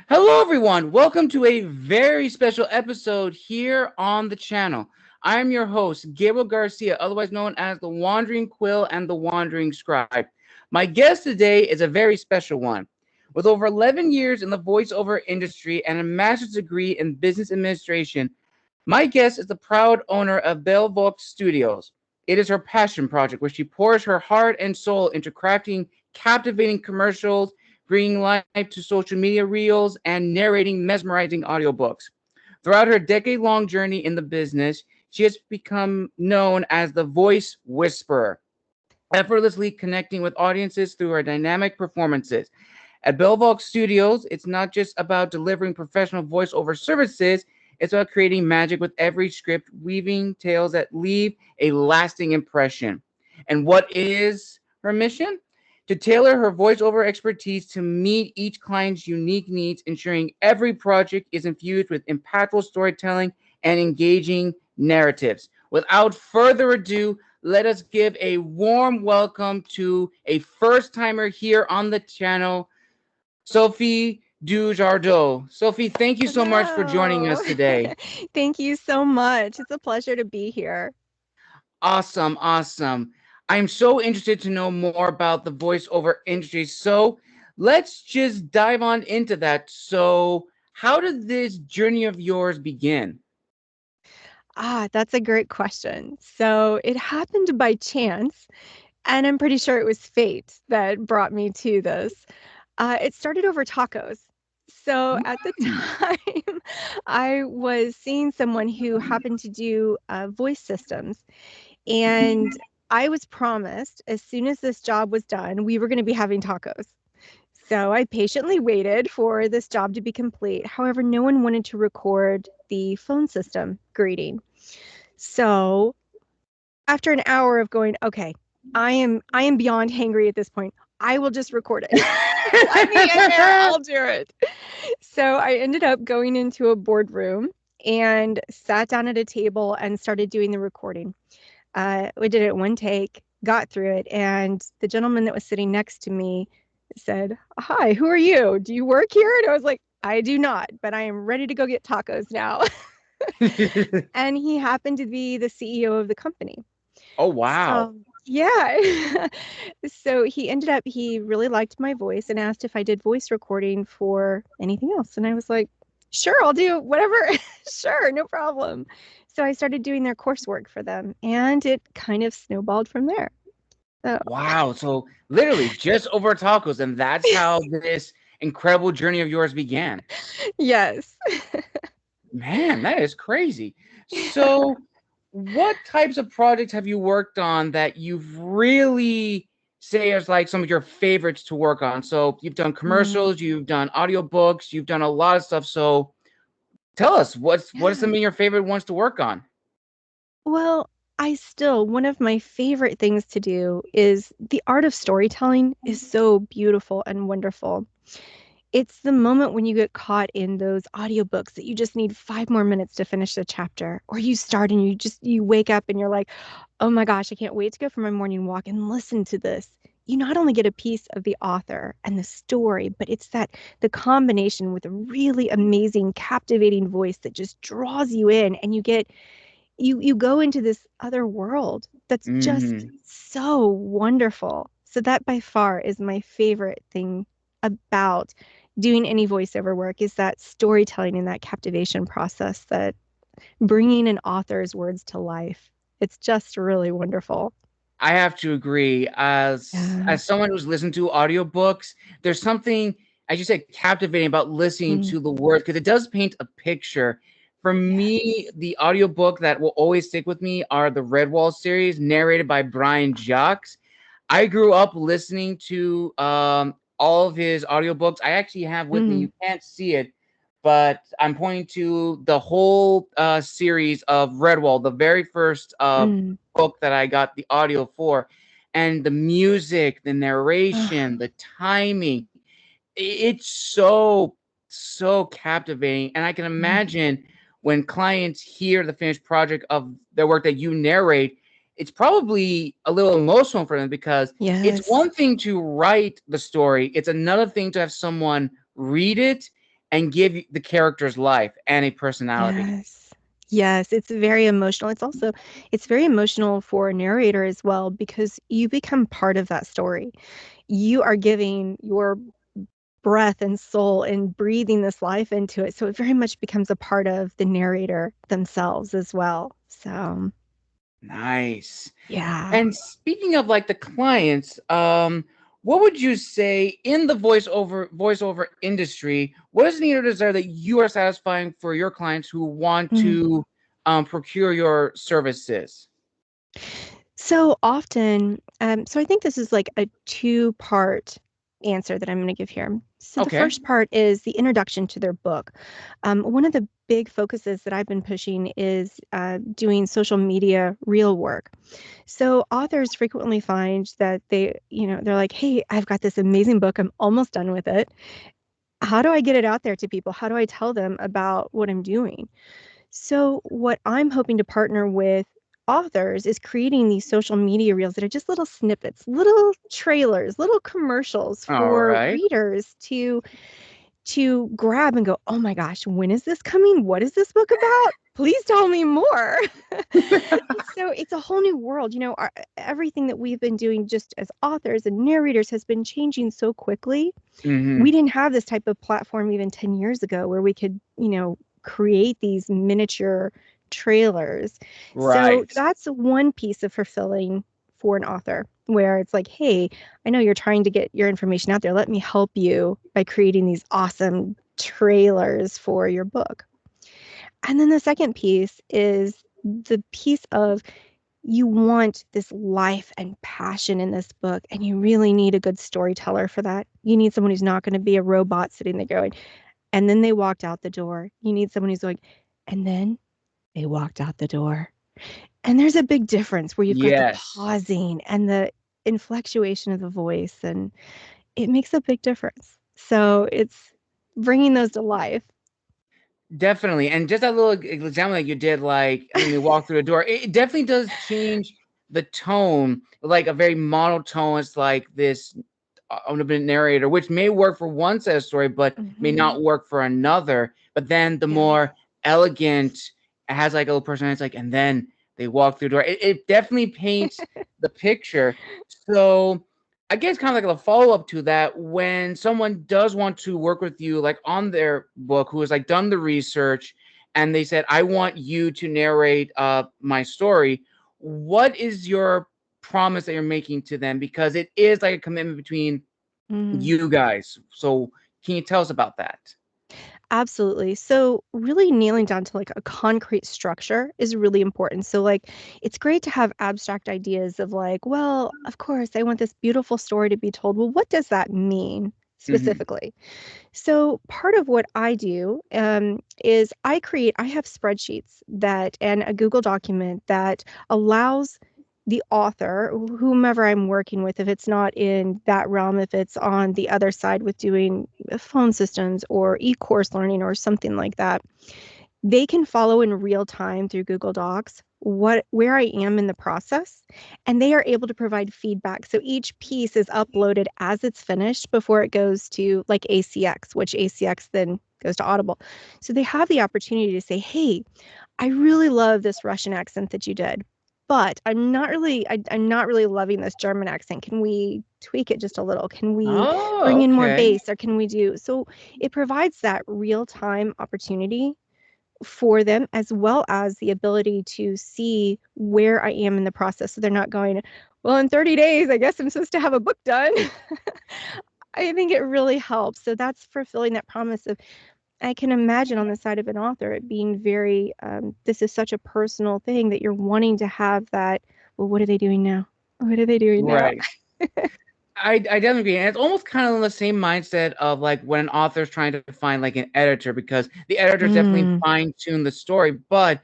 Hello, everyone. Welcome to a very special episode here on the channel. I'm your host, Gabriel Garcia, otherwise known as the Wandering Quill and the Wandering Scribe. My guest today is a very special one. With over 11 years in the voiceover industry and a master's degree in business administration, my guest is the proud owner of Belle Voix Studios. It is her passion project where she pours her heart and soul into crafting captivating commercials, bringing life to social media reels, and narrating mesmerizing audiobooks. Throughout her decade-long journey in the business, she has become known as the voice whisperer, effortlessly connecting with audiences through her dynamic performances. At Belle Voix Studios, it's not just about delivering professional voiceover services, it's about creating magic with every script, weaving tales that leave a lasting impression. And what is her mission? To tailor her voiceover expertise to meet each client's unique needs, ensuring every project is infused with impactful storytelling and engaging narratives. Without further ado, let us give a warm welcome to a first timer here on the channel, Sophie DuJardot. Sophie, thank you so much for joining Hello. us today. Thank you so much. It's a pleasure to be here. Awesome, awesome. I'm so interested to know more about the voiceover industry. So let's just dive on into that. So, how did this journey of yours begin? That's a great question. So it happened by chance, and I'm pretty sure it was fate that brought me to this. It started over tacos. So at the Mm. time, I was seeing someone who happened to do voice systems, and I was promised as soon as this job was done, we were going to be having tacos. So I patiently waited for this job to be complete. However, no one wanted to record the phone system greeting. So after an hour of going, okay, I am beyond hangry at this point. I will just record it. Let me in there. I'll do it. So I ended up going into a boardroom and sat down at a table and started doing the recording. We did it one take, got through it, and the gentleman that was sitting next to me said, "Hi, who are you? Do you work here?" And I was like, "I do not, but I am ready to go get tacos now." And he happened to be the CEO of the company. Oh, wow. So, yeah. So he really liked my voice and asked if I did voice recording for anything else. And I was like, sure, I'll do whatever. Sure, no problem. So I started doing their coursework for them, and it kind of snowballed from there. So, Wow. So, literally just over tacos. And that's how this incredible journey of yours began. yes. Man, that is crazy. Yeah. So, what types of projects have you worked on that you've really say is like some of your favorites to work on? So, you've done Mm, commercials, you've done audiobooks, you've done a lot of stuff. So, tell us what are yeah. some of your favorite ones to work on? Well, one of my favorite things to do is the art of storytelling is so beautiful and wonderful. It's the moment when you get caught in those audiobooks that you just need 5 more minutes to finish the chapter, or you start and you wake up and you're like, "Oh my gosh, I can't wait to go for my morning walk and listen to this." You not only get a piece of the author and the story, but it's that the combination with a really amazing, captivating voice that just draws you in, and you go into this other world that's just Hmm. so wonderful. So that by far is my favorite thing about doing any voiceover work, is that storytelling and that captivation process, that bringing an author's words to life. It's just really wonderful. I have to agree. Yeah. As someone who's listened to audiobooks, there's something, as you said, captivating about listening Mm, to the words because it does paint a picture. For me, yes. the audiobook that will always stick with me are the Redwall series, narrated by Brian Jacques. I grew up listening to all of his audiobooks. I actually have with me, Mm, you can't see it, but I'm pointing to the whole series of Redwall, the very first mm. book that I got the audio for. And the music, the narration, Ah, the timing, it's so, so captivating. And I can mm. imagine when clients hear the finished project of their work that you narrate, it's probably a little emotional for them because it's Yes. one thing to write the story, it's another thing to have someone read it and give the characters life and a personality. Yes. Yes, it's very emotional. It's very emotional for a narrator as well because you become part of that story. You are giving your breath and soul and breathing this life into it. So it very much becomes a part of the narrator themselves as well. So, Nice. yeah. And speaking of like the clients, what would you say in the voiceover industry? What is the need or desire that you are satisfying for your clients who want Mm. to procure your services? So often, so I think this is like a two-part answer that I'm going to give here. So the Okay. first part is the introduction to their book. One of the big focuses that I've been pushing is doing social media reel work. So authors frequently find that they're like, hey, I've got this amazing book. I'm almost done with it. How do I get it out there to people? How do I tell them about what I'm doing? So, what I'm hoping to partner with authors is creating these social media reels that are just little snippets, little trailers, little commercials All for right. readers to grab and go, "Oh my gosh, when is this coming? What is this book about? Please tell me more." So it's a whole new world. Everything that we've been doing just as authors and narrators has been changing so quickly. Mm-hmm. We didn't have this type of platform even 10 years ago where we could, create these miniature trailers. So Right. that's one piece of fulfilling for an author where it's like, hey, I know you're trying to get your information out there. Let me help you by creating these awesome trailers for your book. And then the second piece is the piece of you want this life and passion in this book, and you really need a good storyteller for that. You need someone who's not going to be a robot sitting there going, and then they walked out the door. You need someone who's like, and then they walked out the door. And there's a big difference where you've got the Yes. pausing and the inflectuation of the voice, and it makes a big difference. So it's bringing those to life. Definitely. And just that little example that you did, like, and then they walk through the door, it definitely does change the tone, like a very monotone. It's like this omnipotent narrator, which may work for one set of story, but may Mhm. not work for another. But then the Yeah. more elegant, it has like a little personality. It's like, and then they walk through the door. It definitely paints the picture. So I guess kind of like a follow-up to that, when someone does want to work with you like on their book, who has like done the research and they said, I want you to narrate my story, what is your promise that you're making to them? Because it is like a commitment between Mm. you guys. So can you tell us about that? Absolutely. So really nailing down to like a concrete structure is really important. So like it's great to have abstract ideas of like, well, of course, I want this beautiful story to be told. Well, what does that mean Mm-hmm. specifically? So part of what I do is I have spreadsheets that and a Google document that allows the author, whomever I'm working with, if it's not in that realm, if it's on the other side with doing phone systems or e-course learning or something like that, they can follow in real time through Google Docs where I am in the process, and they are able to provide feedback. So each piece is uploaded as it's finished before it goes to like ACX, which ACX then goes to Audible. So they have the opportunity to say, "Hey, I really love this Russian accent that you did, but I'm not really loving this German accent. Can we tweak it just a little? Can we Oh, bring in more okay. bass or can we do?" So it provides that real-time opportunity for them, as well as the ability to see where I am in the process. So they're not going, well, in 30 days, I guess I'm supposed to have a book done. I think it really helps. So that's fulfilling that promise of, I can imagine on the side of an author, it being very, this is such a personal thing that you're wanting to have that, well, what are they doing now? What are they doing now? Right. I definitely agree. And it's almost kind of the same mindset of like when an author's trying to find like an editor, because the editors definitely Mm, fine tune the story, but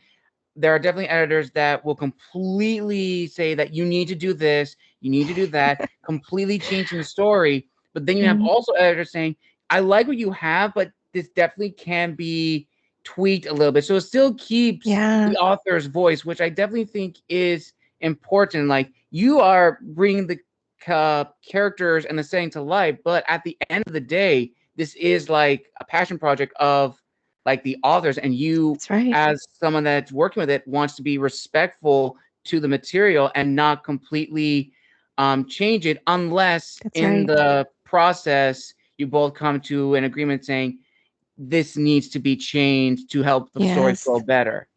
there are definitely editors that will completely say that you need to do this, you need to do that, completely changing the story. But then you have mhm. also editors saying, I like what you have, but this definitely can be tweaked a little bit. So it still keeps Yeah. the author's voice, which I definitely think is important. Like you are bringing the characters and the setting to life, but at the end of the day, this is like a passion project of like the authors, and you That's right. as someone that's working with it wants to be respectful to the material and not completely change it unless That's in right. the process you both come to an agreement saying this needs to be changed to help the story Yes. flow better.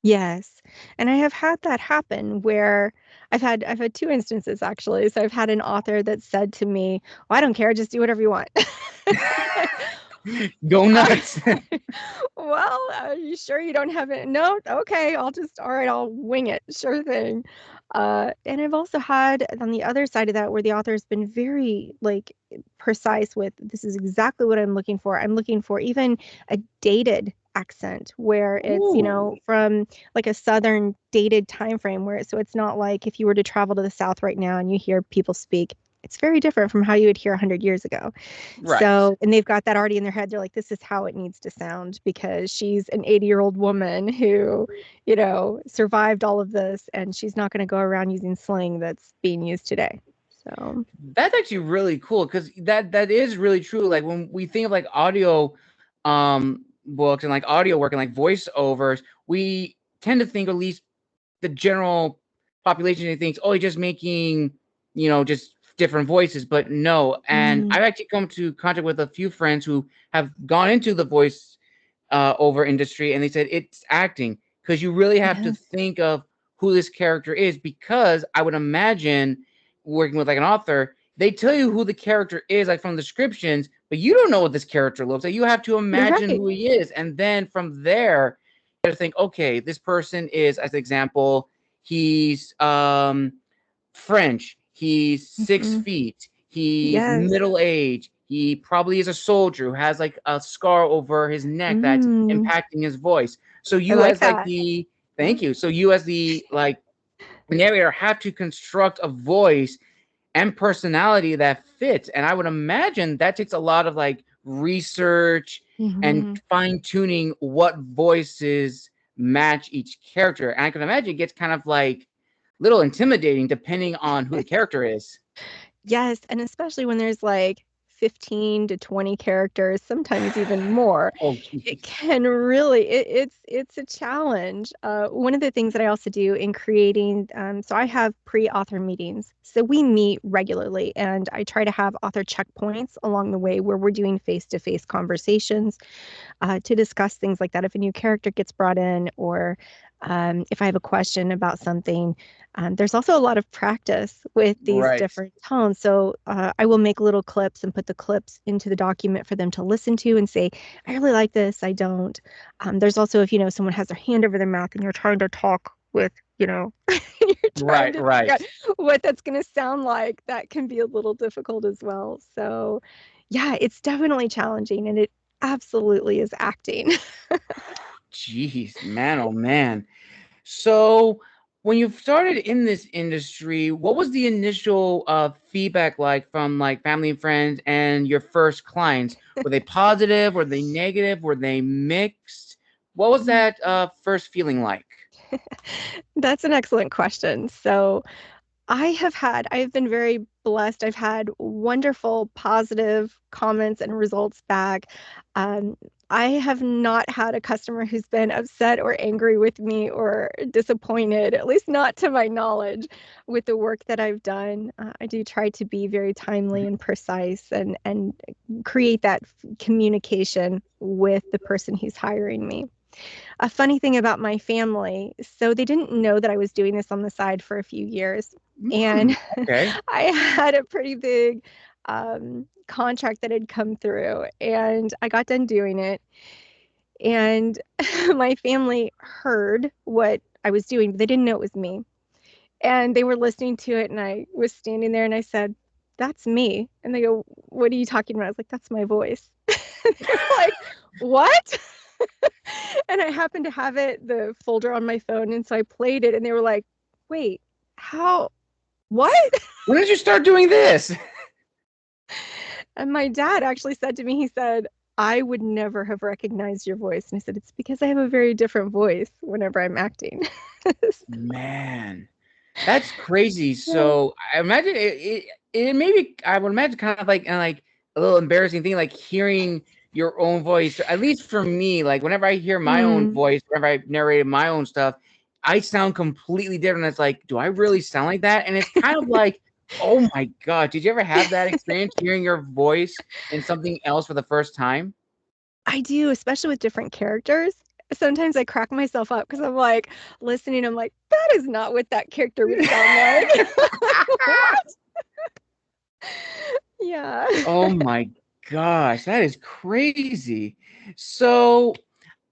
Yes. And I have had that happen where I've had two instances actually. So I've had an author that said to me, "Well, I don't care, just do whatever you want." Like, Go nuts. well, are you sure you don't have it? No, okay, all right, I'll wing it. Sure thing. And I've also had on the other side of that where the author has been very like precise with this is exactly what I'm looking for. I'm looking for even a dated accent where it's, Ooh. from like a southern dated time frame where so it's not like if you were to travel to the South right now and you hear people speak, it's very different from how you would hear 100 years ago. Right. So, and they've got that already in their head. They're like, this is how it needs to sound because she's an 80-year-old woman who, survived all of this and she's not going to go around using slang that's being used today. So, That's actually really cool because that is really true. Like when we think of like audio books and like audio work and like voiceovers, we tend to think, at least the general population thinks, oh, he's just making, just different voices. But no. And mm, I've actually come to contact with a few friends who have gone into the voice over industry, and they said it's acting because you really have to yes, think of who this character is, because I would imagine working with like an author, they tell you who the character is like from descriptions, but you don't know what this character looks like. You have to imagine right. who he is, and then from there you have to think, okay, this person is, as an example, he's French, he's six Hmm. feet, he's Yes. middle age, he probably is a soldier who has like a scar over his neck that's Mm, impacting his voice. So I you like as like that. the Yeah. thank you. So you as the like narrator have to construct a voice and personality that fits. And I would imagine that takes a lot of like research and Hmm. fine tuning what voices match each character. And I can imagine it gets kind of like little intimidating depending on who the character is. Yes, and especially when there's like 15 to 20 characters, sometimes even more. Oh, It geez. can really it's a challenge. One of the things that I also do in creating, so I have pre-author meetings. So we meet regularly, and I try to have author checkpoints along the way where we're doing face-to-face conversations to discuss things like that. If a new character gets brought in, or if I have a question about something, there's also a lot of practice with these Right. different tones. So I will make little clips and put the clips into the document for them to listen to and say, I really like this, I don't. There's also, if someone has their hand over their mouth and you're trying to talk with, you're trying Right, to figure right. out what that's going to sound like, that can be a little difficult as well. So, yeah, it's definitely challenging, and it absolutely is acting. Jeez, man, oh man. So when you started in this industry, what was the initial feedback like from like family and friends and your first clients? Were they positive? Were they negative? Were they mixed? What was that first feeling like? That's an excellent question. So, I've been very blessed. I've had wonderful positive comments and results back. Um, I have not had a customer who's been upset or angry with me or disappointed, at least not to my knowledge, with the work that I've done. I do try to be very timely and precise and create that communication with the person who's hiring me. A funny thing about my family, so they didn't know that I was doing this on the side for a few years. And Okay. I had a pretty big contract that had come through, and I got done doing it. And my family heard what I was doing, but they didn't know it was me. And they were listening to it, and I was standing there and I said, "That's me." And they go, "What are you talking about?" I was like, "That's my voice." They're like, "What?" And I happened to have the folder on my phone. And so I played it and they were like, wait, how, what? When did you start doing this? And my dad actually said to me, he said, I would never have recognized your voice. And I said, it's because I have a very different voice whenever I'm acting. Man, that's crazy. Yeah. So I imagine it maybe I would imagine kind of like a little embarrassing thing, like hearing your own voice. At least for me, like whenever I hear my own Mm. voice, whenever I narrated my own stuff, I sound completely different. It's like, do I really sound like that? And it's kind of like, oh my God, did you ever have that experience hearing your voice in something else for the first time? I do, especially with different characters. Sometimes I crack myself up because I'm like listening. I'm like, that is not what that character would sound like. What? Yeah. Oh my gosh, that is crazy. So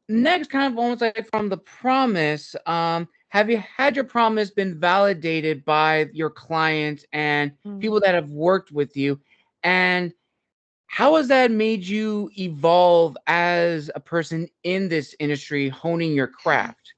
next, kind of almost like from the promise, have you had your promise been validated by your clients and Mm. people that have worked with you? And how has that made you evolve as a person in this industry, honing your craft?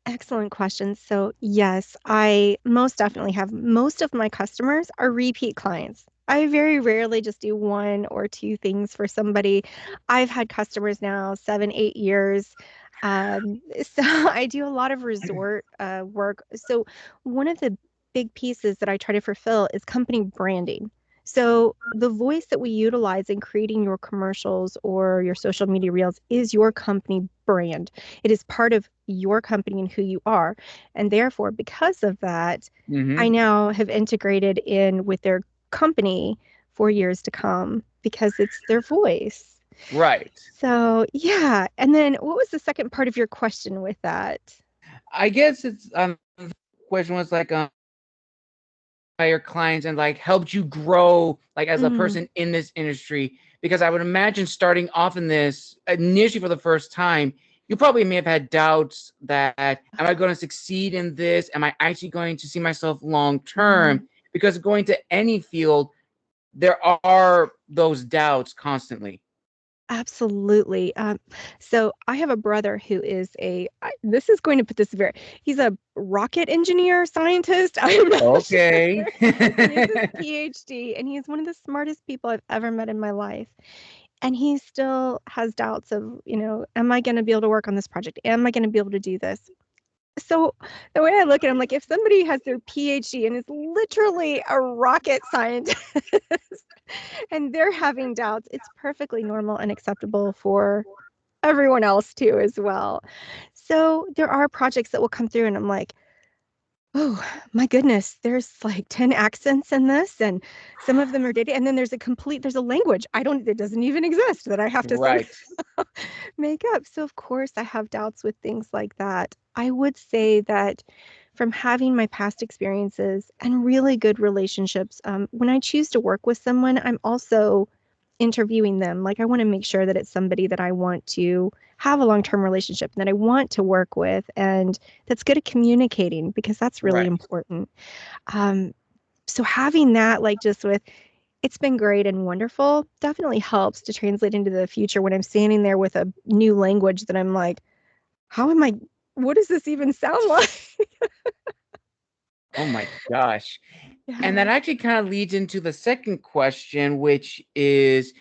Excellent question. So, yes, I most definitely have. Most of my customers are repeat clients. I very rarely just do one or two things for somebody. I've had customers now 7, 8 years. So I do a lot of resort work. So one of the big pieces that I try to fulfill is company branding. So the voice that we utilize in creating your commercials or your social media reels is your company brand. It is part of your company and who you are. And therefore, because of that, I Hmm. now have integrated in with their company for years to come because it's their voice. Right. So, yeah. And then what was the second part of your question with that? I guess it's the question was like by your clients and like helped you grow like as a Mm, person in this industry, because I would imagine starting off in this initially for the first time, you probably may have had doubts that, am I going to succeed in this, am I actually going to see myself long term? mhm. Because going to any field, there are those doubts constantly. Absolutely. So I have a brother who is this is going to put this very, he's a rocket engineer, scientist. I'm not sure. Okay. He has his PhD and he's one of the smartest people I've ever met in my life. And he still has doubts of, am I going to be able to work on this project? Am I going to be able to do this? So the way I look at it, I'm like, if somebody has their PhD and is literally a rocket scientist and they're having doubts, it's perfectly normal and acceptable for everyone else too as well. So there are projects that will come through and I'm like, oh my goodness, there's like 10 accents in this and some of them are dated. And then there's a language it doesn't even exist that I have to somehow Right. make up. So of course I have doubts with things like that. I would say that from having my past experiences and really good relationships, when I choose to work with someone, I'm also interviewing them. Like I want to make sure that it's somebody that I want to have a long-term relationship and that I want to work with and that's good at communicating because that's really Right. important. Um, so having that like just with it's been great and wonderful definitely helps to translate into the future when I'm standing there with a new language that I'm like, how am I what does this even sound like? Oh my gosh. And Yeah. that actually kind of leads into the second question, which is,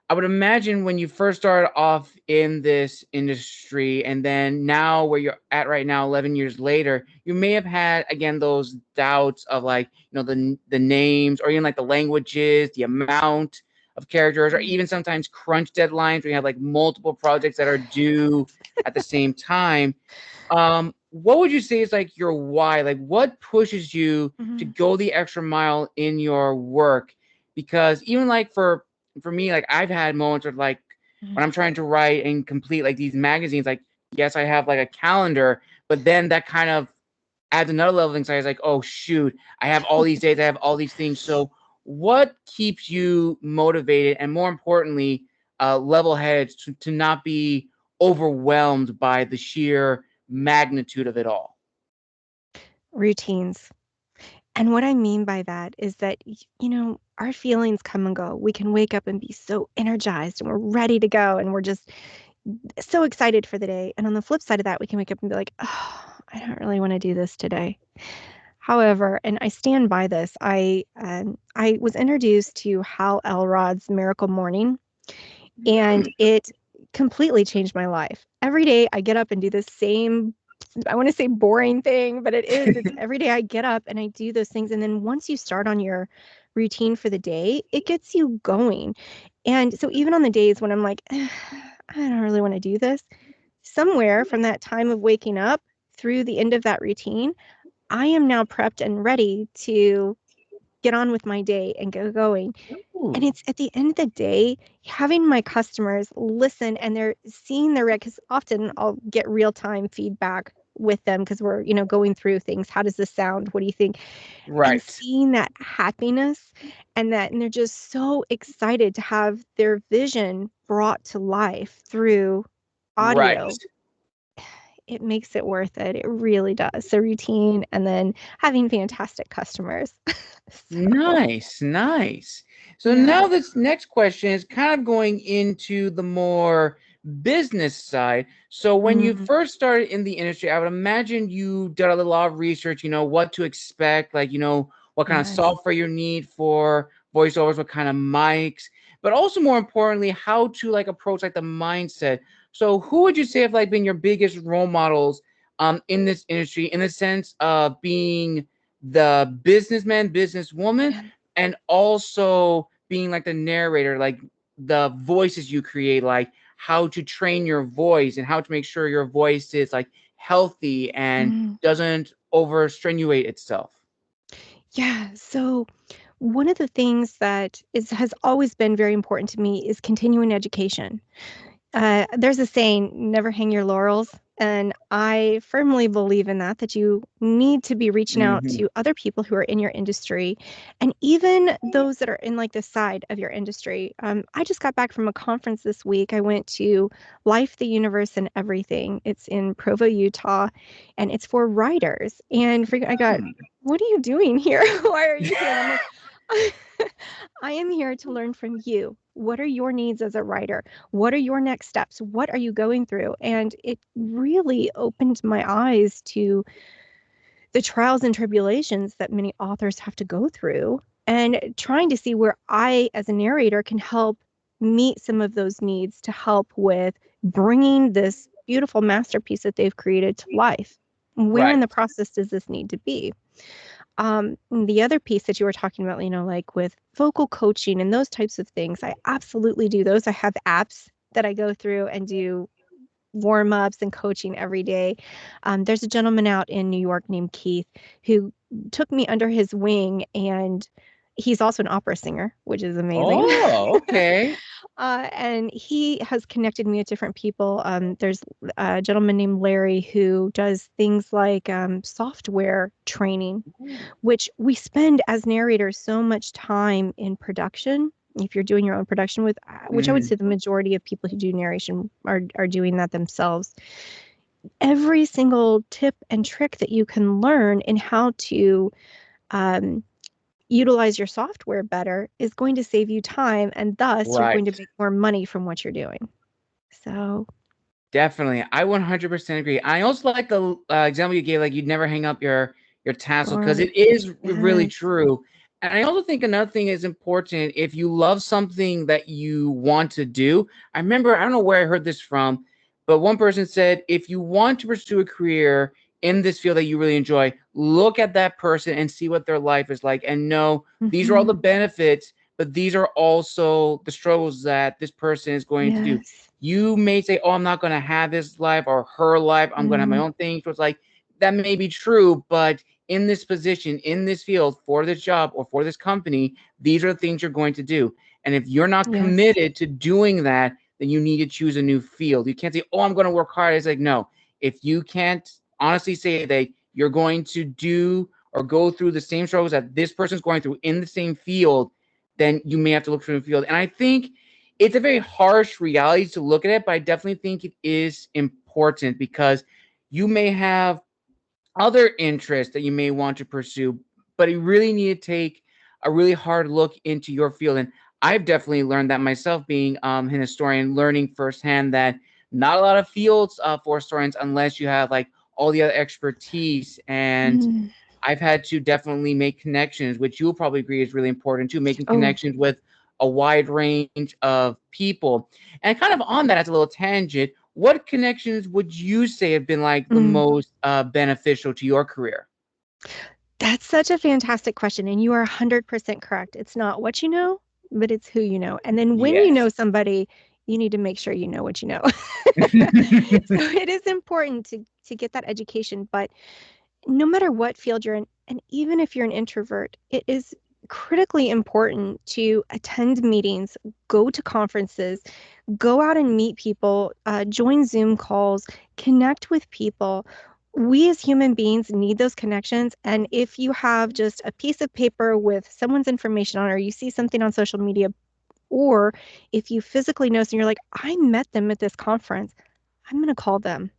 I would imagine when you first started off in this industry and then now where you're at right now, 11 years later, you may have had, again, those doubts of like, the names or even like the languages, the amount of characters, or Mm. even sometimes crunch deadlines where you have like multiple projects that are due at the same time. What would you say is like your why? Like what pushes you to Mhm. go the extra mile in your work? Because even like for me, like I've had moments of like when Mhm. I'm trying to write and complete like these magazines, like yes, I have like a calendar, but then that kind of adds another level of anxiety. It's like, oh shoot, I have all these days, I have all these things. So what keeps you motivated and more importantly, level headed to not be overwhelmed by the sheer magnitude of it all? Routines. And what I mean by that is that, our feelings come and go. We can wake up and be so energized and we're ready to go and we're just so excited for the day. And on the flip side of that, we can wake up and be like, oh, I don't really want to do this today. However, and I stand by this, I was introduced to Hal Elrod's Miracle Morning, and it completely changed my life. Every day I get up and do the same, I want to say boring thing, but it is. It's every day I get up and I do those things. And then once you start on your routine for the day, it gets you going. And so even on the days when I'm like, I don't really want to do this, somewhere from that time of waking up through the end of that routine, I am now prepped and ready to get on with my day and go going. And Ooh. it's at the end of the day, having my customers listen and they're seeing the because often I'll get real time feedback with them because we're, going through things. How does this sound? What do you think? And Right. seeing that happiness and they're just so excited to have their vision brought to life through Right. audio, it makes it worth it. It really does. So routine and then having fantastic customers. So, Nice, nice. So yeah. now this next question is kind of going into the more business side. So when you Mm, first started in the industry, I would imagine you did a lot of research, what to expect, like, what kind of yes. software you need for voiceovers, what kind of mics, but also more importantly, how to like approach like the mindset. So who would you say have like been your biggest role models in this industry in the sense of being the businessman, businesswoman, Yeah. and also being like the narrator, like the voices you create, like how to train your voice and how to make sure your voice is like healthy and Mm, doesn't over strenuate itself. yeah. So one of the things that has always been very important to me is continuing education. There's a saying, never hang your laurels. And I firmly believe in that you need to be reaching out Hmm. to other people who are in your industry and even those that are in like the side of your industry. I just got back from a conference this week. I went to Life, the Universe, and Everything. It's in Provo, Utah, and it's for writers. And I got, what are you doing here? Why are you here? And I'm like, I am here to learn from you. What are your needs as a writer? What are your next steps? What are you going through? And it really opened my eyes to the trials and tribulations that many authors have to go through and trying to see where I, as a narrator, can help meet some of those needs to help with bringing this beautiful masterpiece that they've created to life. Where in Right. the process does this need to be? The other piece that you were talking about, like with vocal coaching and those types of things, I absolutely do those. I have apps that I go through and do warm ups and coaching every day. There's a gentleman out in New York named Keith who took me under his wing, and he's also an opera singer, which is amazing. Oh, okay. And he has connected me with different people. There's a gentleman named Larry who does things like software training, which we spend as narrators so much time in production. If you're doing your own production with, which I would Mhm. say the majority of people who do narration are doing that themselves. Every single tip and trick that you can learn in how to um, utilize your software better is going to save you time, and thus you're Right. going to make more money from what you're doing. So, Definitely. I 100% agree. I also like the example you gave, like you'd never hang up your tassel, because or it is really yes. true. And I also think another thing is important if you love something that you want to do. I remember, I don't know where I heard this from, but one person said, if you want to pursue a career in this field that you really enjoy, look at that person and see what their life is like and know these are all Hmm. the benefits, but these are also the struggles that this person is going to do. Yes. You may say, oh, I'm not going to have this life or her life. I'm going to have my Mm, own thing. So it's like, that may be true, but in this position, in this field, for this job or for this company, these are the things you're going to do. And if you're not yes. committed to doing that, then you need to choose a new field. You can't say, oh, I'm going to work hard. It's like, no, if you can't honestly say that you're going to do or go through the same struggles that this person's going through in the same field, then you may have to look for a new field. And I think it's a very harsh reality to look at it, but I definitely think it is important because you may have other interests that you may want to pursue, but you really need to take a really hard look into your field. And I've definitely learned that myself, being an historian, learning firsthand that not a lot of fields for historians unless you have like all the other expertise. And Mm. I've had to definitely make connections, which you'll probably agree is really important too, making Oh, connections with a wide range of people. And kind of on that, as a little tangent, what connections would you say have been like the mm. most beneficial to your career? That's such a fantastic question. And you are 100% correct. It's not what you know, but it's who you know. And then when you know Yes. somebody, you need to make sure you know what you know. So it is important to get that education. But no matter what field you're in, and even if you're an introvert, it is critically important to attend meetings, go to conferences, go out and meet people, join Zoom calls, connect with people. We as human beings need those connections. And if you have just a piece of paper with someone's information on, or you see something on social media, or if you physically know, so you're like, I met them at this conference, I'm going to call them.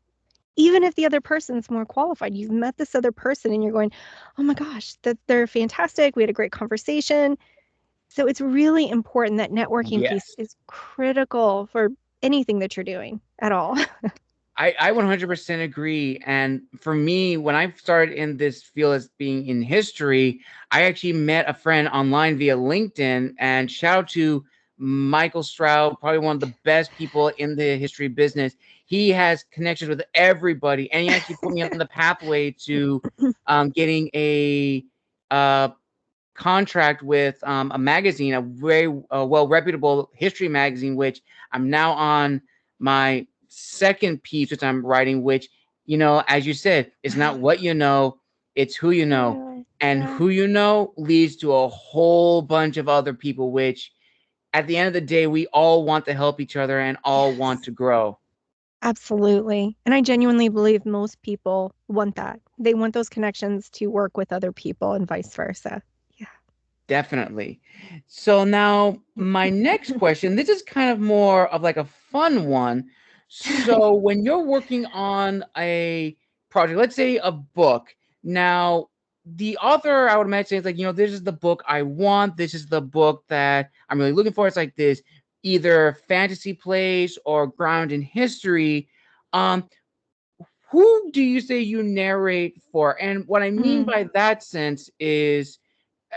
Even if the other person's more qualified, you've met this other person and you're going, oh my gosh, that they're fantastic. We had a great conversation. So it's really important. That networking piece Yes. is critical for anything that you're doing at all. I 100% agree. And for me, when I started in this field as being in history, I actually met a friend online via LinkedIn. And shout out to Michael Stroud, probably one of the best people in the history business. He has connections with everybody, and he actually put me on the pathway to getting a contract with a magazine, a very well reputable history magazine, which I'm now on my second piece, which I'm writing, which, as you said, it's not what you know, it's who you know. And Yeah, who you know leads to a whole bunch of other people, which at the end of the day, we all want to help each other and all want yes, to grow. absolutely. And I genuinely believe most people want that. They want those connections to work with other people and vice versa. Yeah. Definitely. So now my next question, this is kind of more of like a fun one. So when you're working on a project, let's say a book, now the author, I would imagine, is like, this is the book I want. This is the book that I'm really looking for. It's like this, either fantasy plays or ground in history. Um, who do you say you narrate for? And what I mean Mm, by that sense is,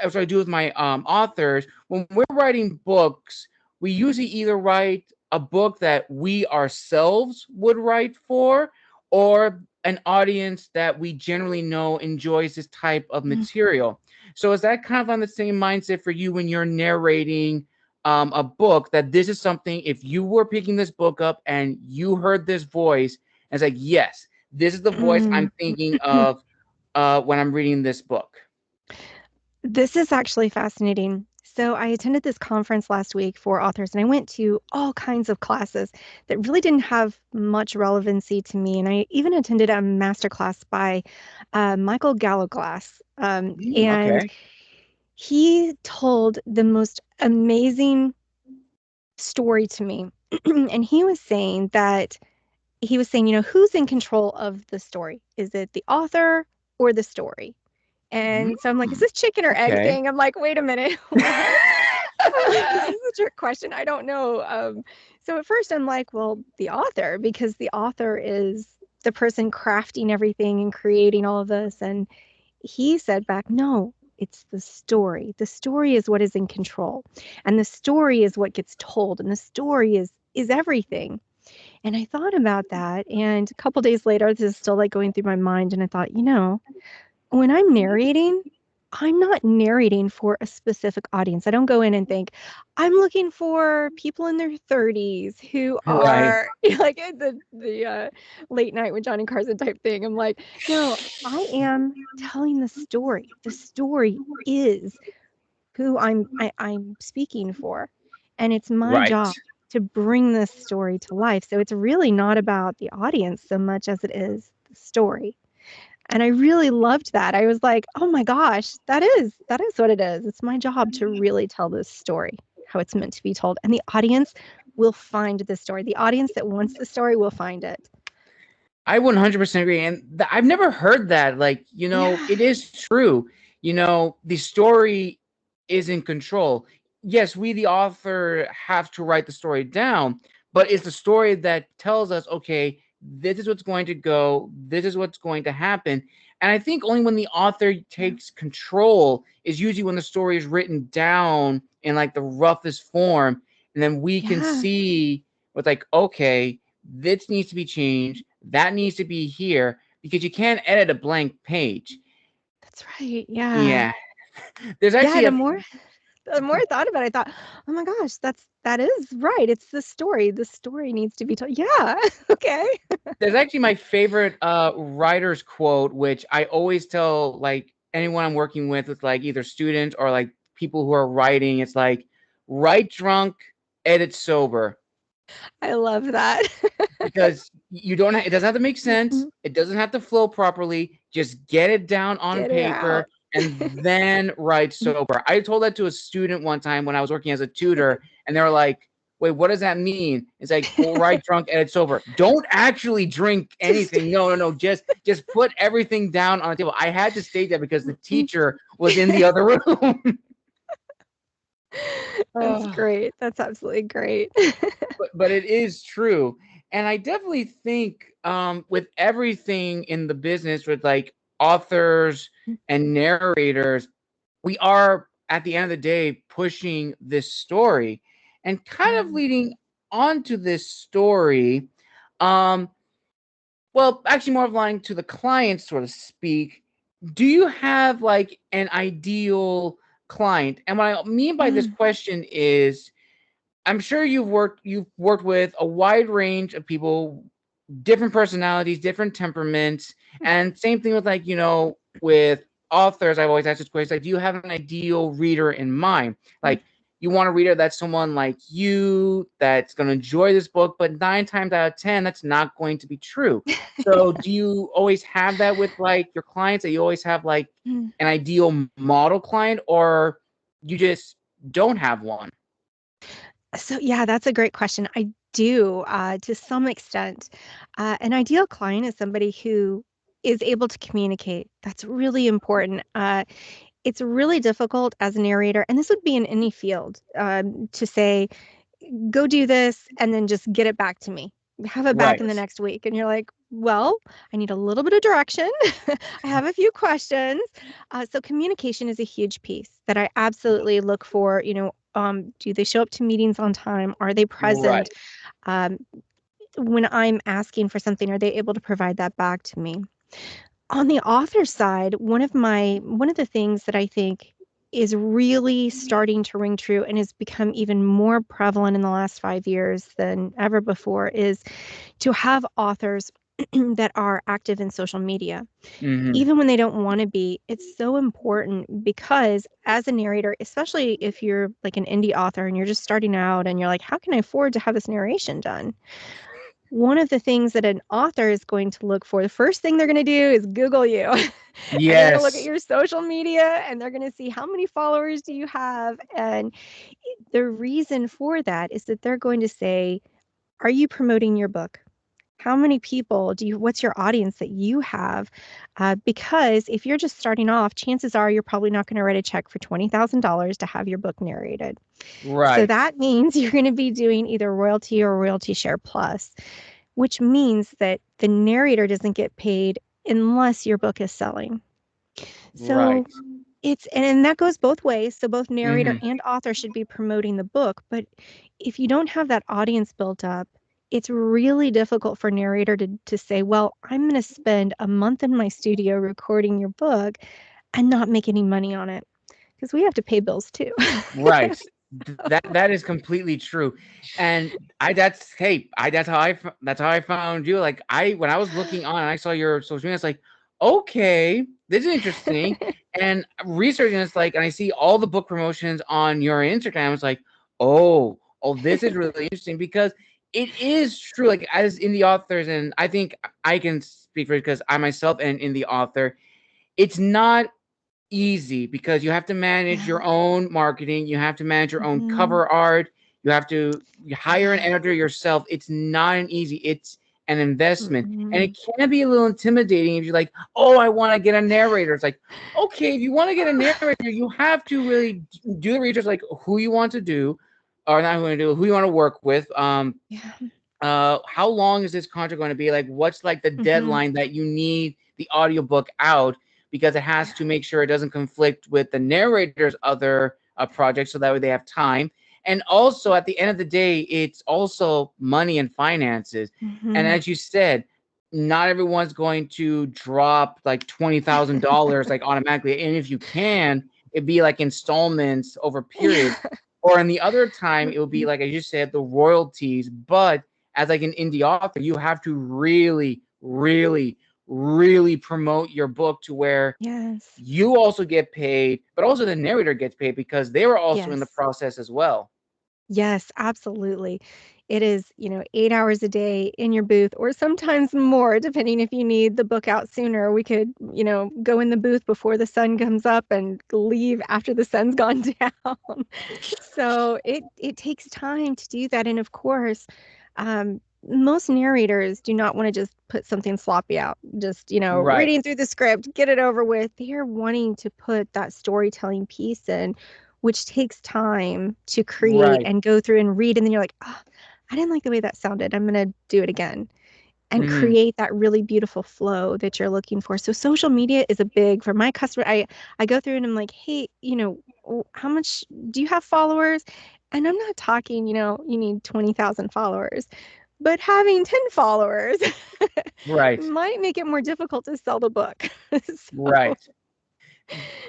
as I do with my authors, when we're writing books, we usually either write a book that we ourselves would write for, or an audience that we generally know enjoys this type of mm. material. So is that kind of on the same mindset for you when you're narrating a book, that this is something, if you were picking this book up and you heard this voice, and it's like, yes, this is the voice I'm Mm. thinking of when I'm reading this book? This is actually fascinating. So, I attended this conference last week for authors, and I went to all kinds of classes that really didn't have much relevancy to me. And I even attended a master class by Michael Gallowglass. And Okay. he told the most amazing story to me. And he was saying, who's in control of the story? Is it the author or the story? And so I'm like, is Mm, this chicken or egg okay. thing? I'm like, wait a minute, what? This is a trick question. I don't know. So at first I'm like, well, the author, because the author is the person crafting everything and creating all of this. And he said back, no, it's the story. The story is what is in control. And the story is what gets told. And the story is everything. And I thought about that. And a couple days later, this is still like going through my mind. And I thought, when I'm narrating, I'm not narrating for a specific audience. I don't go in and think, I'm looking for people in their 30s who Right. are like at the late night with Johnny Carson type thing. I'm like, no, I am telling the story. The story is who I'm speaking for, and it's my Right. job to bring this story to life. So it's really not about the audience so much as it is the story. And I really loved that. I was like, "Oh my gosh, that is what it is. It's my job to really tell this story how it's meant to be told, and the audience will find the story. The audience that wants the story will find it." I 100% agree. And I've never heard that. Like, Yeah. it is true. The story is in control. Yes, we, the author, have to write the story down, but it's the story that tells us, okay, this is what's going to go, this is what's going to happen. And I think only when the author takes control is usually when the story is written down in like the roughest form. And then we can Yeah. see what's like, okay, this needs to be changed, that needs to be here, because you can't edit a blank page. that's right. Yeah. Yeah. There's Yeah, actually the more I thought about it, I thought, "Oh my gosh, that is right. It's the story. The story needs to be told." Yeah. Okay. there's actually my favorite writer's quote, which I always tell like anyone I'm working with like either students or like people who are writing. It's like, write drunk, edit sober. I love that. Because you don't it doesn't have to make sense. Mhm. It doesn't have to flow properly. Just get it down on Get it out. paper and then write sober. I told that to a student one time when I was working as a tutor, and they were like, wait, what does that mean? It's like, well, write drunk, edit sober. Don't actually drink Just anything. No, no, no. Just put everything down on the table. I had to state that because the teacher was in the other room. That's Oh. great. That's absolutely great. But it is true. And I definitely think with everything in the business with like authors and narrators, we are at the end of the day pushing this story and kind of Mhm. leading on to this story. Um, well, actually more of lying to the client, so to speak. Do you have like an ideal client? And what I mean by this Mm. question is I'm sure you've worked with a wide range of people, different personalities, different temperaments, and same thing with like, with authors, I've always asked this question, like, do you have an ideal reader in mind? Like you want a reader that's someone like you that's going to enjoy this book, but 9 times out of 10, that's not going to be true. So do you always have that with like your clients, that you always have like Mm. an ideal model client, or you just don't have one? So, yeah, that's a great question. I do, to some extent. An ideal client is somebody who is able to communicate. That's really important. It's really difficult as a narrator, and this would be in any field, to say, "Go do this and then just get it back to me. Have it back Right. in the next week." And you're like, "Well, I need a little bit of direction. I have a few questions." So communication is a huge piece that I absolutely look for. Do they show up to meetings on time? Are they Right. present? Um, when I'm asking for something, are they able to provide that back to me? On the author side, one of the things that I think is really starting to ring true and has become even more prevalent in the last 5 years than ever before is to have authors that are active in social media. Hmm. Even when they don't wanna be, it's so important because as a narrator, especially if you're like an indie author and you're just starting out and you're like, "How can I afford to have this narration done?" One of the things that an author is going to look for, the first thing they're gonna do is Google you. And they're gonna look at Yes. your social media, and they're gonna see how many followers do you have, and the reason for that is that they're going to say, "Are you promoting your book? How many people do you what's your audience that you have?" Because if you're just starting off, chances are you're probably not gonna write a check for $20,000 to have your book narrated. So Right. that means you're gonna be doing either royalty or royalty share plus, which means that the narrator doesn't get paid unless your book is selling. So Right. and that goes both ways. So both narrator Hmm. and author should be promoting the book. But if you don't have that audience built up, it's really difficult for narrator to say, well, I'm going to spend a month in my studio recording your book and not make any money on it because we have to pay bills too. Right. That is completely true. And that's how I found you. Like when I was looking on and I saw your social media, it's like, okay, this is interesting. And researching it's like, and I see all the book promotions on your Instagram. It's like, oh, this is really interesting because it is true. Like as indie authors, and I think I can speak for it because I myself am indie author. It's not easy because you have to manage Yeah. your own marketing, you have to manage your own Mhm. cover art, you have to hire an Yeah. editor yourself. It's not an easy, it's an investment. And Mhm. it can be a little intimidating if you're like, oh, I want to get a narrator. It's like, okay, if you want to get a narrator, you have to really do the research, like who you want to do, or not who you want to do, who you want to work with. Yeah. How long is this contract going to be? Like, what's like the Mhm. deadline that you need the audiobook out? Because it has Yeah. to make sure it doesn't conflict with the narrator's other projects, so that way they have time. And also, at the end of the day, it's also money and finances. And Mhm. as you said, not everyone's going to drop like $20,000 like automatically. And if you can, it'd be like installments over periods. Yeah. Or in the other time, it would be like I just said, the royalties. But as like an indie author, you have to really, really, really promote your book to where Yes. you also get paid, but also the narrator gets paid because they were also in the Yes. process as well. Yes, absolutely. It is, 8 hours a day in your booth, or sometimes more, depending if you need the book out sooner. We could, go in the booth before the sun comes up and leave after the sun's gone down. So it takes time to do that. And of course, most narrators do not want to just put something sloppy out, just, Right, reading through the script, get it over with. They're wanting to put that storytelling piece in, which takes time to create right. and go through and read. And then you're like, oh, I didn't like the way that sounded. I'm going to do it again and Mhm. create that really beautiful flow that you're looking for. So social media is a big for my customer. I go through and I'm like, hey, how much do you have followers? And I'm not talking, you need 20,000 followers, but having 10 followers Right, might make it more difficult to sell the book. So, right.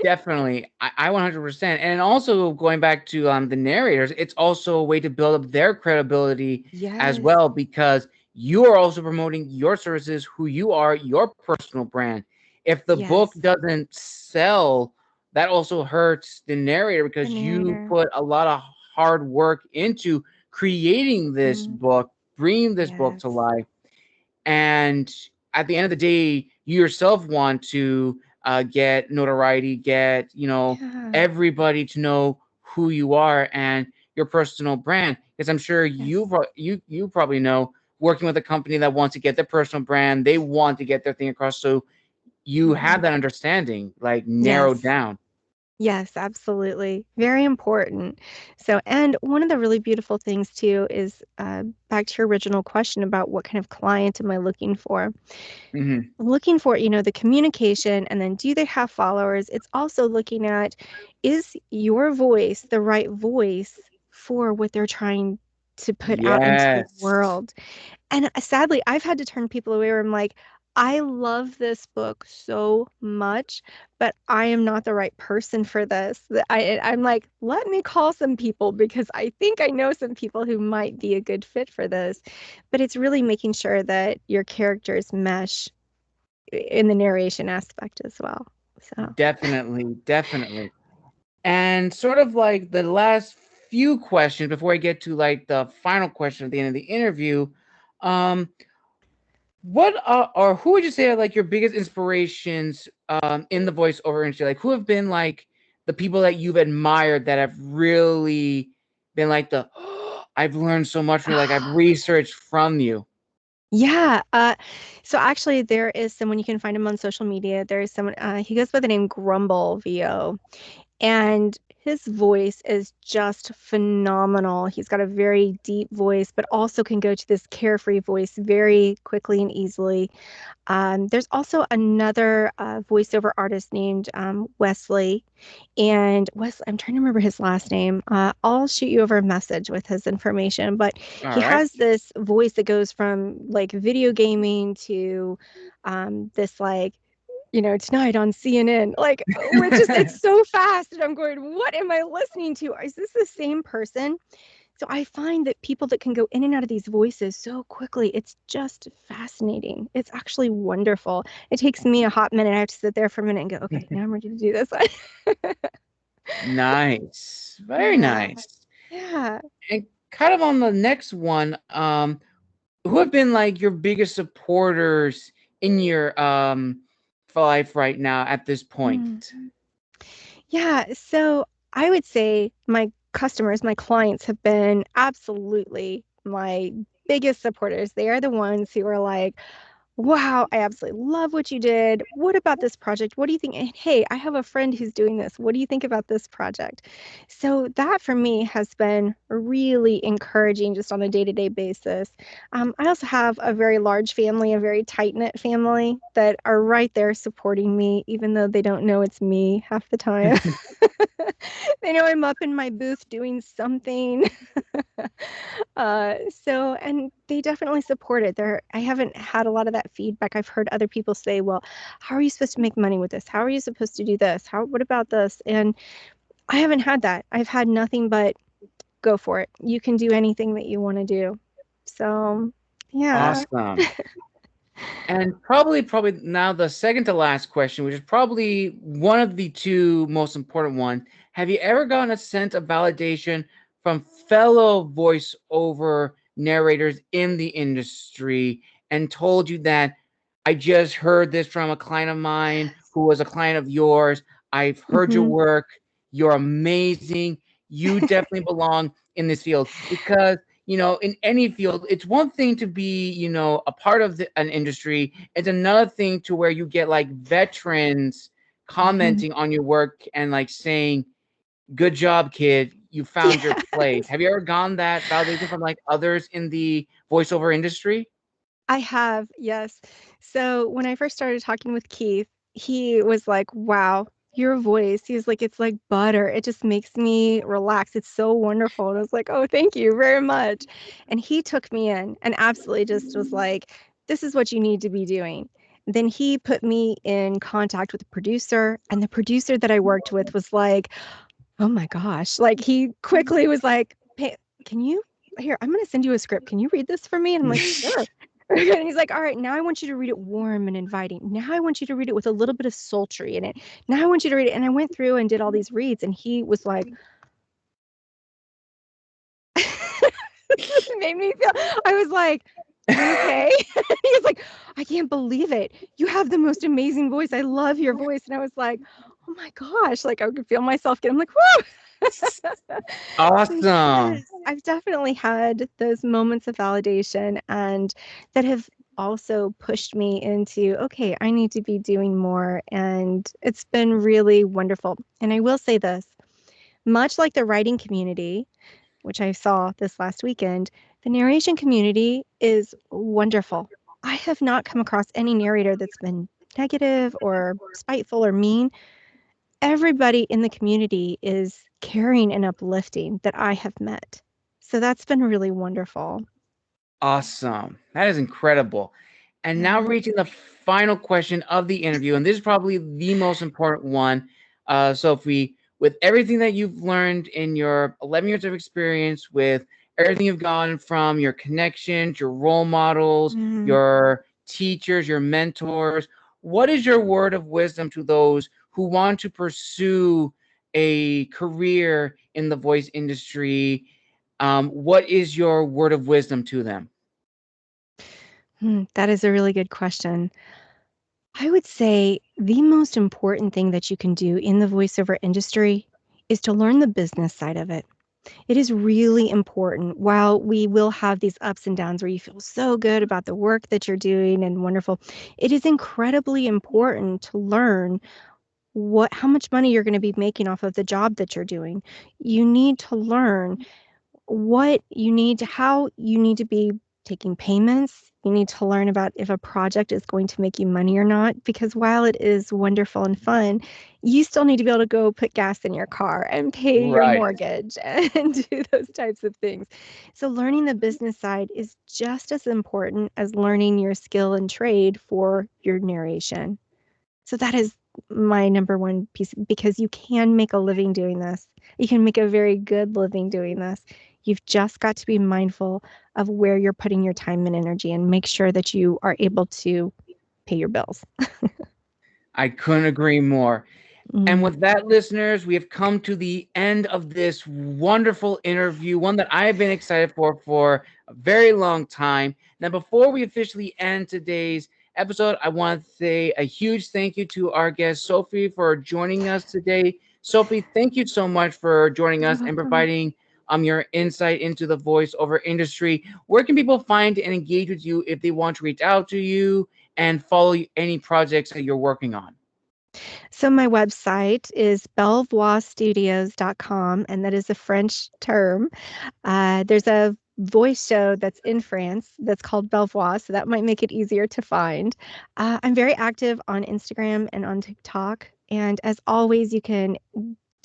Definitely. I 100%. And also going back to the narrators, it's also a way to build up their credibility as yes, well, because you are also promoting your services, who you are, your personal brand. If the book yes, doesn't sell, that also hurts the narrator the because you narrator. put a lot of hard work into creating this Mm, book, bringing this book to yes, life. And at the end of the day, you yourself want to get notoriety, get yeah, everybody to know who you are and your personal brand. Because I'm sure yes. you probably know, working with a company that wants to get their personal brand, they want to get their thing across. So you have Hmm. that understanding like narrowed Yes. down. Yes, absolutely. Very important. So, and one of the really beautiful things too is back to your original question about what kind of client am I looking for? Hmm. Looking for, the communication, and then do they have followers? It's also looking at, is your voice the right voice for what they're trying to put out into the Yes. world? And sadly, I've had to turn people away where I'm like, I love this book so much, but I am not the right person for this. I'm like, let me call some people because I think I know some people who might be a good fit for this. But it's really making sure that your characters mesh in the narration aspect as well. So, Definitely, definitely. And sort of like the last few questions before I get to like the final question at the end of the interview, um, what or who would you say are like your biggest inspirations in the voiceover industry? Like who have been like the people that you've admired that have really been like the I've learned so much from you, like I've researched from you. yeah. So actually, there is someone you can find him on social media. There is someone, he goes by the name Grumble VO. And his voice is just phenomenal. He's got a very deep voice, but also can go to this carefree voice very quickly and easily. There's also another voiceover artist named Wesley. And I'm trying to remember his last name. I'll shoot you over a message with his information. But All he right. has this voice that goes from like video gaming to this like tonight on CNN, like, it's so fast. And I'm going, what am I listening to? Is this the same person? So I find that people that can go in and out of these voices so quickly, it's just fascinating. It's actually wonderful. It takes me a hot minute. I have to sit there for a minute and go, okay, now I'm ready to do this one. Nice. Very Yeah. nice. Yeah. And kind of on the next one, who have been like your biggest supporters in your life right now at this point? Mm. Yeah. So I would say my customers, my clients have been absolutely my biggest supporters. They are the ones who are like, wow, I absolutely love what you did. What about this project? What do you think? And hey, I have a friend who's doing this. What do you think about this project? So that for me has been really encouraging just on a day-to-day basis. I also have a very large family, a very tight-knit family that are right there supporting me, even though they don't know it's me half the time. They know I'm up in my booth doing something. And they definitely support it. I haven't had a lot of that feedback. I've heard other people say, well, how are you supposed to make money with this? How are you supposed to do this? What about this? And I haven't had that. I've had nothing but go for it. You can do anything that you want to do. So, yeah. Awesome. And probably now the second to last question, which is probably one of the two most important one. Have you ever gotten a sense of validation from fellow voiceover narrators in the industry and told you that I just heard this from a client of mine who was a client of yours. I've heard your Hmm. work. You're amazing. You definitely belong in this field because in any field, it's one thing to be, a part of an industry. It's another thing to where you get like veterans commenting on your work and like saying, good job, kid. You found your place. Yes, Have you ever gotten that validation from like others in the voiceover industry? I have. Yes. So when I first started talking with Keith, he was like, wow, your voice. He was like, it's like butter. It just makes me relax. It's so wonderful. And I was like, oh, thank you very much. And he took me in and absolutely just was like, this is what you need to be doing. Then he put me in contact with the producer, and the producer that I worked with was like, oh my gosh. Like he quickly was like, hey, can you here, I'm gonna send you a script. Can you read this for me? And I'm like, sure. And he's like, all right, now I want you to read it warm and inviting. Now I want you to read it with a little bit of sultry in it. Now I want you to read it. And I went through and did all these reads, and he was like, it made me feel, I was like, you okay? He was like, I can't believe it. You have the most amazing voice. I love your voice. And I was like, oh my gosh, like I could feel myself get, I'm like, whoo. So Awesome. yes, I've definitely had those moments of validation and that have also pushed me into, okay, I need to be doing more. And it's been really wonderful. And I will say this, much like the writing community, which I saw this last weekend, the narration community is wonderful. I have not come across any narrator that's been negative or spiteful or mean. Everybody in the community is caring and uplifting that I have met. So that's been really wonderful. Awesome. That is incredible. And now Yeah. reaching the final question of the interview, and this is probably the most important one. Sophie, with everything that you've learned in your 11 years of experience, with everything you've gotten from your connections, your role models, Mm. your teachers, your mentors, what is your word of wisdom to those who want to pursue a career in the voice industry? What is your word of wisdom to them? That is a really good question. I would say the most important thing that you can do in the voiceover industry is to learn the business side of it. It is really important. While we will have these ups and downs where you feel so good about the work that you're doing and wonderful, it is incredibly important to learn how much money you're going to be making off of the job that you're doing. You need to learn how you need to be taking payments. You need to learn about if a project is going to make you money or not, because while it is wonderful and fun, you still need to be able to go put gas in your car and pay your Right. mortgage and do those types of things. So learning the business side is just as important as learning your skill and trade for your narration. So that is my number one piece, because you can make a living doing this. You can make a very good living doing this. You've just got to be mindful of where you're putting your time and energy and make sure that you are able to pay your bills. I couldn't agree more. And Mm. with that, listeners, we have come to the end of this wonderful interview, one that I have been excited for a very long time. Now, before we officially end today's episode, I want to say a huge thank you to our guest, Sophie, for joining us today. Sophie, thank you so much for joining You're us and welcome. providing your insight into the voiceover industry. Where can people find and engage with you if they want to reach out to you and follow any projects that you're working on? So my website is bellevoixstudios.com, and that is a French term. There's a voice show that's in France that's called Belle Voix, so that might make it easier to find. I'm very active on Instagram and on TikTok. And as always, you can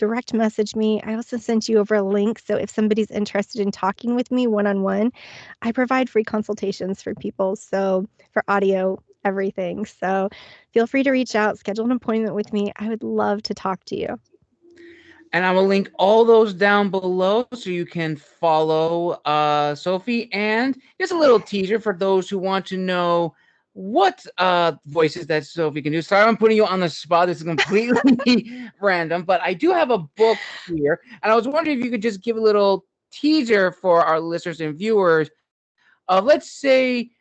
direct message me. I also sent you over a link. So if somebody's interested in talking with me one-on-one, I provide free consultations for people. So for audio, everything. So feel free to reach out, schedule an appointment with me. I would love to talk to you. And I will link all those down below so you can follow Sophie. And just a little teaser for those who want to know what voices that Sophie can do. Sorry, I'm putting you on the spot. This is completely random, but I do have a book here. And I was wondering if you could just give a little teaser for our listeners and viewers of, let's say,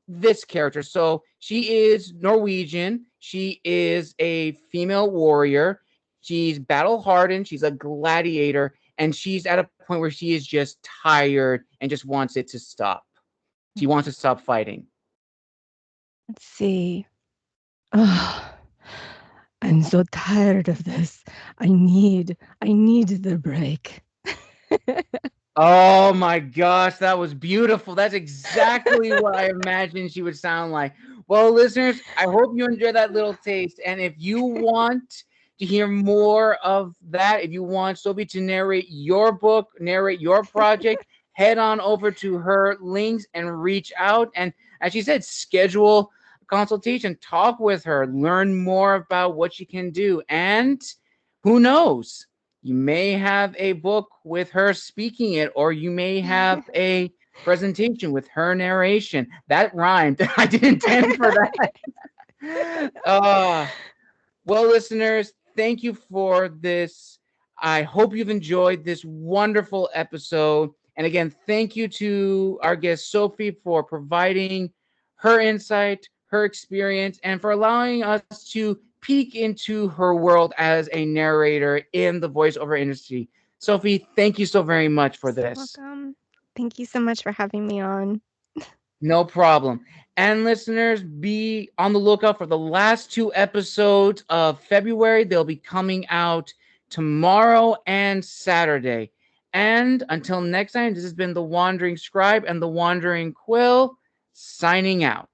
this character. So she is Norwegian. She is a female warrior. She's battle hardened. She's a gladiator, and she's at a point where she is just tired and just wants it to stop. She wants to stop fighting. Let's see. Oh, I'm so tired of this. I need the break. Oh my gosh, that was beautiful. That's exactly what I imagined she would sound like. Well, listeners, I hope you enjoyed that little taste. And if you want to hear more of that, if you want Sophie to narrate your book, narrate your project, head on over to her links and reach out. And as she said, schedule a consultation, talk with her, learn more about what she can do. And who knows? You may have a book with her speaking it, or you may have a presentation with her narration. That rhymed. I didn't intend for that. Well, listeners, thank you for this. I hope you've enjoyed this wonderful episode. And again, thank you to our guest, Sophie, for providing her insight, her experience, and for allowing us to peek into her world as a narrator in the voiceover industry. Sophie, thank you so very much for this. Welcome. Thank you so much for having me on. No problem. And listeners, be on the lookout for the last 2 episodes of February. They'll be coming out tomorrow and Saturday. And until next time, this has been the Wandering Scribe and the Wandering Quill signing out.